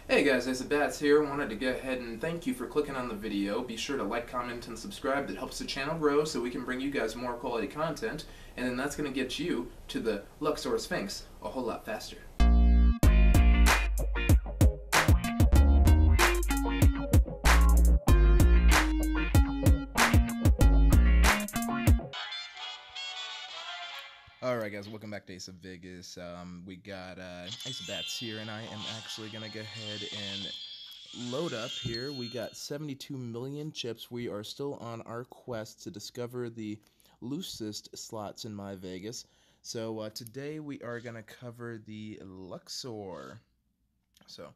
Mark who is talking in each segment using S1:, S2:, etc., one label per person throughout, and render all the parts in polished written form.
S1: Hey guys, Bats here. Wanted to go ahead and thank you for clicking on the video. Be sure to like, comment, and subscribe. That helps the channel grow so we can bring you guys more quality content, and then that's going to get you to the Luxor Sphinx a whole lot faster. Alright guys, welcome back to Ace of Vegas. We got Bats here, and I am actually going to go ahead and load up here. We got 72 million chips. We are still on our quest to discover the loosest slots in MyVegas. So today we are going to cover the Luxor. So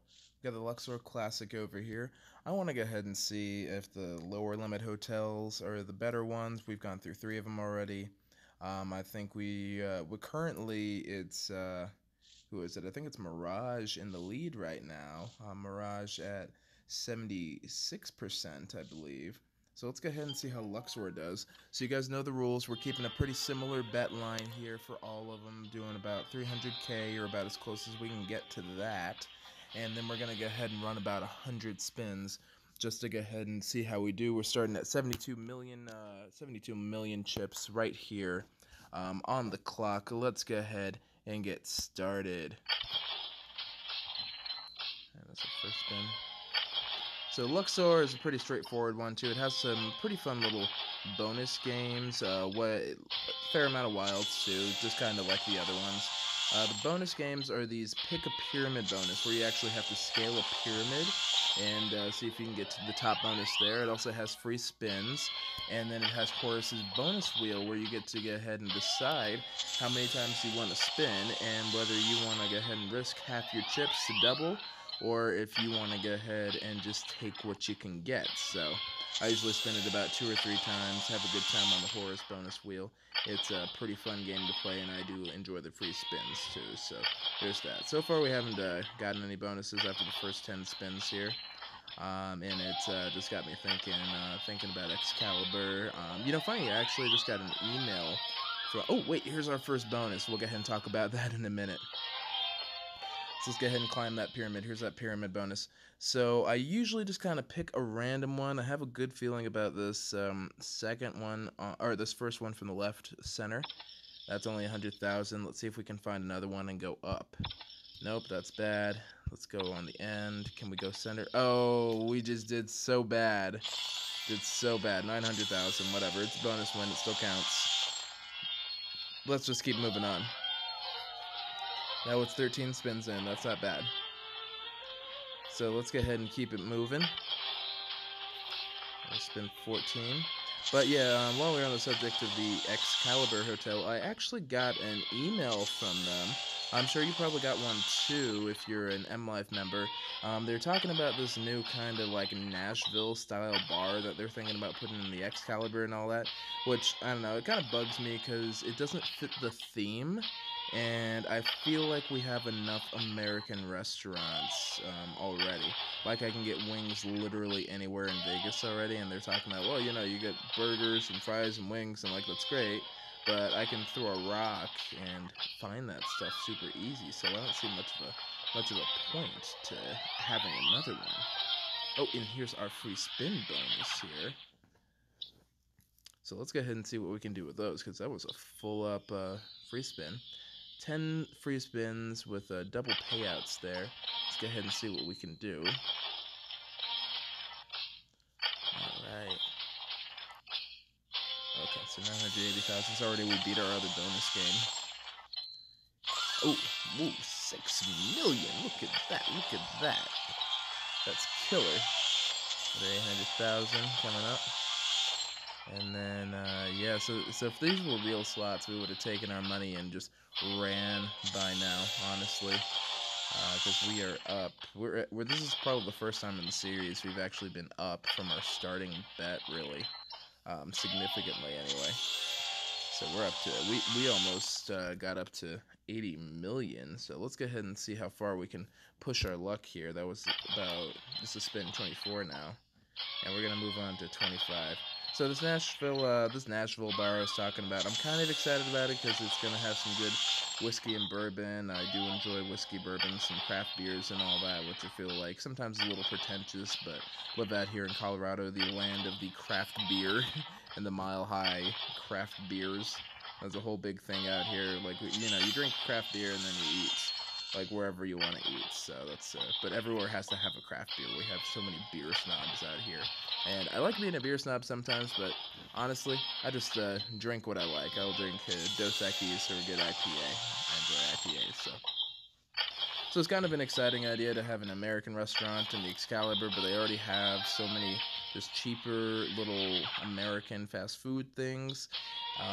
S1: we got the Luxor Classic over here. I want to go ahead and see if the lower limit hotels are the better ones. We've gone through 3 of them already. I think we currently it's who is it? I think it's Mirage in the lead right now. Mirage at 76%, I believe. So let's go ahead and see how Luxor does. So you guys know the rules. We're keeping a pretty similar bet line here for all of them, doing about 300K or about as close as we can get to that. And then we're going to go ahead and run about 100 spins just to go ahead and see how we do. We're starting at 72 million chips right here on the clock. Let's go ahead and get started. And that's the first spin. So Luxor is a pretty straightforward one too. It has some pretty fun little bonus games, fair amount of wilds too, just kind of like the other ones. The bonus games are these pick a pyramid bonus, where you actually have to scale a pyramid and see if you can get to the top bonus there. It also has free spins, and then it has Horace's bonus wheel, where you get to go ahead and decide how many times you want to spin and whether you want to go ahead and risk half your chips to double, or if you want to go ahead and just take what you can get. So I usually spin it about 2 or 3 times, have a good time on the Horace bonus wheel. It's a pretty fun game to play, and I do enjoy the free spins too, so there's that. So far we haven't gotten any bonuses after the first 10 spins here. And it just got me thinking about Excalibur. Funny, I actually just got an email from, oh wait, here's our first bonus. We'll go ahead and talk about that in a minute. So let's go ahead and climb that pyramid. Here's that pyramid bonus. So I usually just kind of pick a random one. I have a good feeling about this second one, or this first one from the left center. That's only 100,000. Let's see if we can find another one and go up. Nope, that's bad. Let's go on the end. Can we go center? Oh, we just did so bad. Did so bad. 900,000, whatever. It's a bonus win. It still counts. Let's just keep moving on. Now it's 13 spins in. That's not bad. So let's go ahead and keep it moving. I'll spin 14. But yeah, while we're on the subject of the Excalibur Hotel, I actually got an email from them. I'm sure you probably got one too if you're an MLife member. They're talking about this new kind of like Nashville-style bar that they're thinking about putting in the Excalibur and all that, which, I don't know, it kind of bugs me because it doesn't fit the theme. And I feel like we have enough American restaurants already. Like, I can get wings literally anywhere in Vegas already, and they're talking about, well, you get burgers and fries and wings, and like, that's great, but I can throw a rock and find that stuff super easy, so I don't see much of a point to having another one. Oh, and here's our free spin bonus here. So let's go ahead and see what we can do with those, because that was a full-up free spin. 10 free spins with double payouts there. Let's go ahead and see what we can do. Alright. Okay, so 980,000 is already, we beat our other bonus game. Oh, ooh, 6 million. Look at that, look at that. That's killer. Another 800,000 coming up. And then, yeah, so if these were real slots, we would have taken our money and just ran by now, honestly. Because we are up. This is probably the first time in the series we've actually been up from our starting bet, really. Significantly, anyway. So we're up to, we almost got up to 80 million. So let's go ahead and see how far we can push our luck here. That was about, this is spin 24 now. And we're going to move on to 25. So this Nashville bar I was talking about, I'm kind of excited about it because it's gonna have some good whiskey and bourbon. I do enjoy whiskey, bourbon, some craft beers and all that, which I feel like sometimes a little pretentious, but live out here in Colorado, the land of the craft beer and the mile high craft beers. There's a whole big thing out here. Like, you know, you drink craft beer and then you eat like wherever you want to eat. So that's but everywhere has to have a craft beer. We have so many beer snobs out here, and I like being a beer snob sometimes, but honestly, I just drink what I like. I'll drink Dos Equis or a good IPA. I enjoy IPAs, so it's kind of an exciting idea to have an American restaurant in the Excalibur, but they already have so many just cheaper little American fast food things,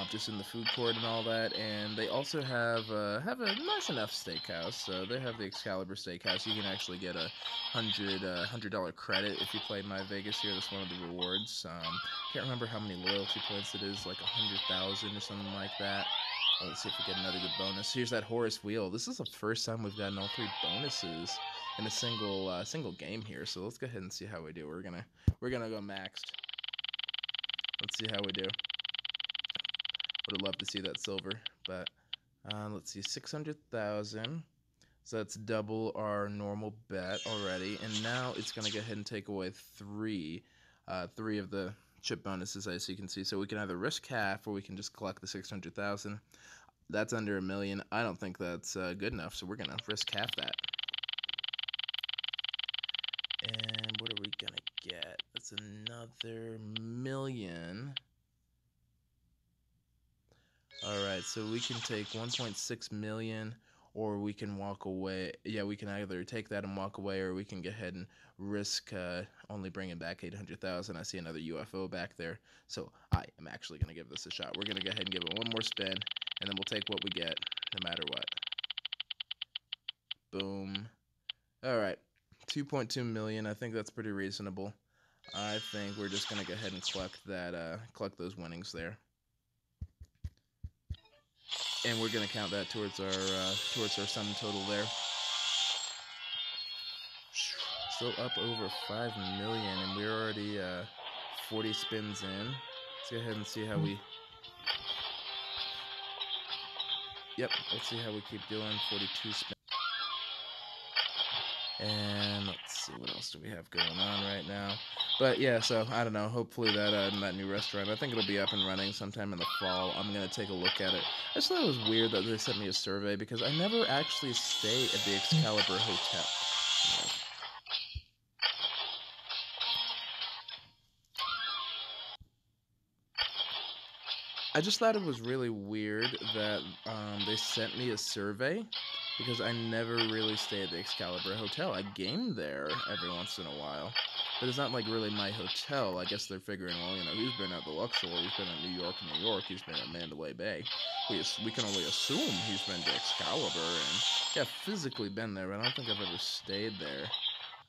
S1: just in the food court and all that. And they also have a nice enough steakhouse. So they have the Excalibur Steakhouse. You can actually get a $100 credit if you play MyVegas here. That's one of the rewards. Can't remember how many loyalty points it is, like 100,000 or something like that. Let's see if we get another good bonus. Here's that Horus wheel. This is the first time we've gotten all 3 bonuses in a single game here. So let's go ahead and see how we do. We're gonna go maxed. Let's see how we do. Would have loved to see that silver, but let's see, 600,000. So that's double our normal bet already, and now it's gonna go ahead and take away three of the chip bonuses, as you can see. So we can either risk half, or we can just collect the 600,000. That's under $1 million. I don't think that's good enough, so we're gonna risk half that. And what are we gonna get? That's another $1 million. Alright, so we can take 1.6 million, or we can walk away. Yeah, we can either take that and walk away, or we can go ahead and risk only bringing back 800,000. I see another UFO back there, so I am actually going to give this a shot. We're going to go ahead and give it one more spin, and then we'll take what we get, no matter what. Boom. Alright, 2.2 million. I think that's pretty reasonable. I think we're just going to go ahead and collect those winnings there. And we're gonna count that towards our sum total there. Still up over 5 million, and we're already 40 spins in. Let's go ahead and see how we. Yep, let's see how we keep doing. 42 spins. And let's see, what else do we have going on right now? But yeah, so I don't know. Hopefully that new restaurant, I think it'll be up and running sometime in the fall. I'm gonna take a look at it. I just thought it was weird that they sent me a survey, because I never actually stay at the Excalibur Hotel. I just thought it was really weird that they sent me a survey, because I never really stay at the Excalibur Hotel. I game there every once in a while, but it's not like really my hotel. I guess they're figuring, well, you know, he's been at the Luxor, he's been at New York, he's been at Mandalay Bay. We can only assume he's been to Excalibur, and yeah, physically been there, but I don't think I've ever stayed there.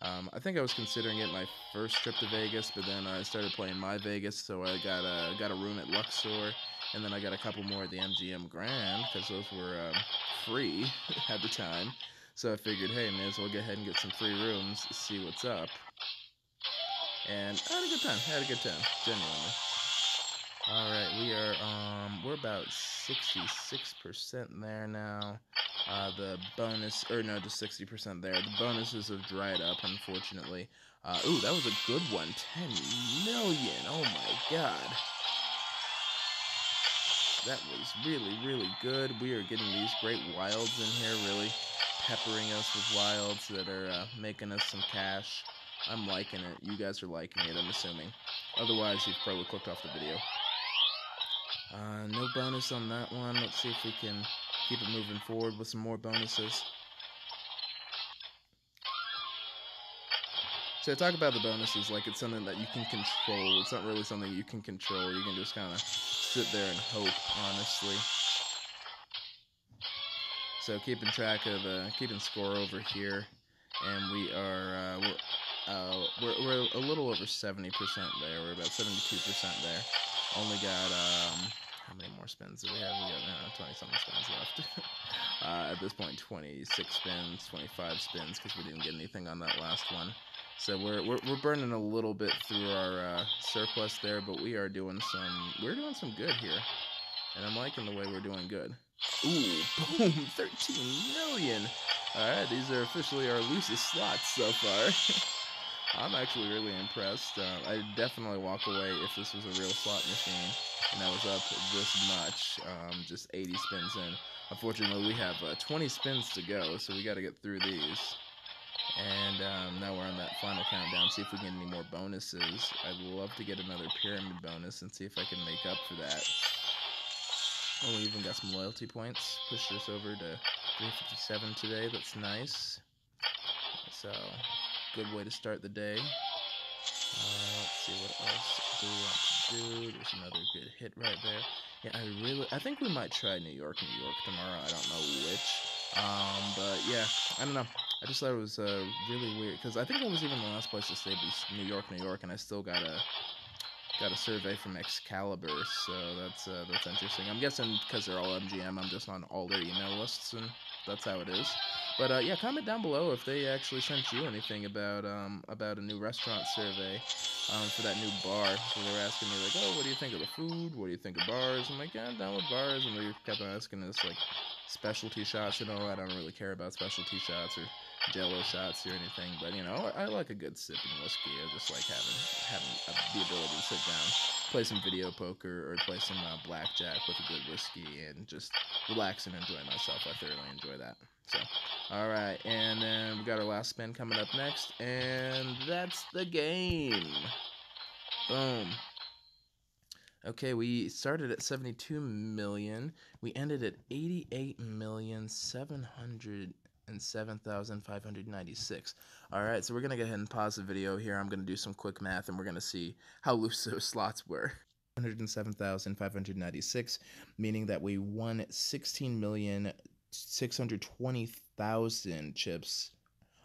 S1: I think I was considering it my first trip to Vegas, but then I started playing MyVegas, so I got a room at Luxor, and then I got a couple more at the MGM Grand, because those were free at the time. So I figured, hey, may as well go ahead and get some free rooms, see what's up. And I had a good time, genuinely. Alright, we're about 66% there now. The bonus, or no, just 60% there. The bonuses have dried up, unfortunately. Ooh, that was a good one. 10 million, oh my god. That was really, really good. We are getting these great wilds in here, really peppering us with wilds that are making us some cash. I'm liking it. You guys are liking it, I'm assuming. Otherwise, you've probably clicked off the video. No bonus on that one. Let's see if we can keep it moving forward with some more bonuses. So I talk about the bonuses like it's something that you can control. It's not really something you can control. You can just kind of sit there and hope, honestly. So keeping track of keeping score over here, and we are we're a little over 70% there. We're about 72% there. Only got how many more spins do we have? We got 20-something spins left. At this point, 26 spins, 25 spins, because we didn't get anything on that last one. So we're burning a little bit through our surplus there, but we're doing some good here, and I'm liking the way we're doing good. Ooh, boom, 13 million. All right, these are officially our loosest slots so far. I'm actually really impressed. I'd definitely walk away if this was a real slot machine and I was up this much. Just 80 spins in. Unfortunately, we have 20 spins to go, so we got to get through these. And now we're on that final countdown. See if we can get any more bonuses. I'd love to get another pyramid bonus and see if I can make up for that. Oh, we even got some loyalty points. Pushed us over to 357 today. That's nice. So, good way to start the day. Let's see, what else do we want to do? There's another good hit right there. Yeah, I think we might try New York tomorrow. I don't know which. But yeah, I don't know. I just thought it was really weird because I think that was even the last place to stay was New York, and I still got a survey from Excalibur, so that's interesting. I'm guessing because they're all MGM, I'm just on all their email lists, and that's how it is. But yeah, comment down below if they actually sent you anything about a new restaurant survey for that new bar. So they were asking me like, oh, what do you think of the food? What do you think of bars? I'm like, yeah, I'm down with bars, and they kept on asking us like specialty shots. You know, I don't really care about specialty shots or Jello shots or anything, but you know, I like a good sip in whiskey. I just like having the ability to sit down, play some video poker, or play some blackjack with a good whiskey, and just relax and enjoy myself. I thoroughly enjoy that. So, all right, and then we got our last spin coming up next, and that's the game. Boom. Okay, we started at 72 million. We ended at 88,707,596. All right, so we're going to go ahead and pause the video here. I'm going to do some quick math, and we're going to see how loose those slots were. 107,596, meaning that we won 16,620,000 chips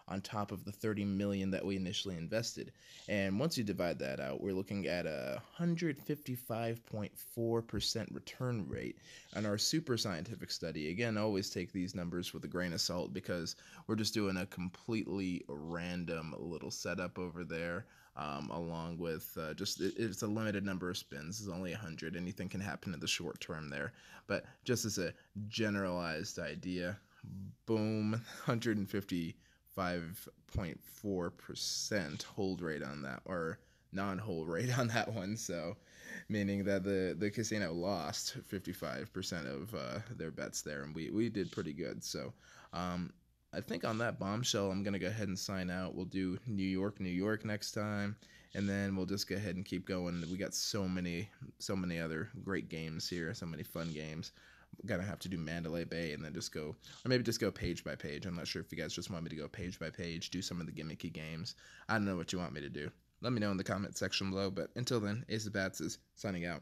S1: on top of the 30 million that we initially invested. And once you divide that out, we're looking at a 155.4% return rate on our super scientific study. Again, always take these numbers with a grain of salt because we're just doing a completely random little setup over there. Along with it's a limited number of spins. It's only 100. Anything can happen in the short term there. But just as a generalized idea, boom, 155.4% hold rate on that, or non-hold rate on that one. So meaning that the casino lost 55% of their bets there, and we did pretty good. So I think on that bombshell, I'm going to go ahead and sign out. We'll do New York next time, and then we'll just go ahead and keep going. We got so many other great games here, so many fun games. Gonna have to do Mandalay Bay and then just go, or maybe just go page by page. I'm not sure if you guys just want me to go page by page, do some of the gimmicky games. I don't know what you want me to do. Let me know in the comment section below, but until then, Ace of Bats is signing out.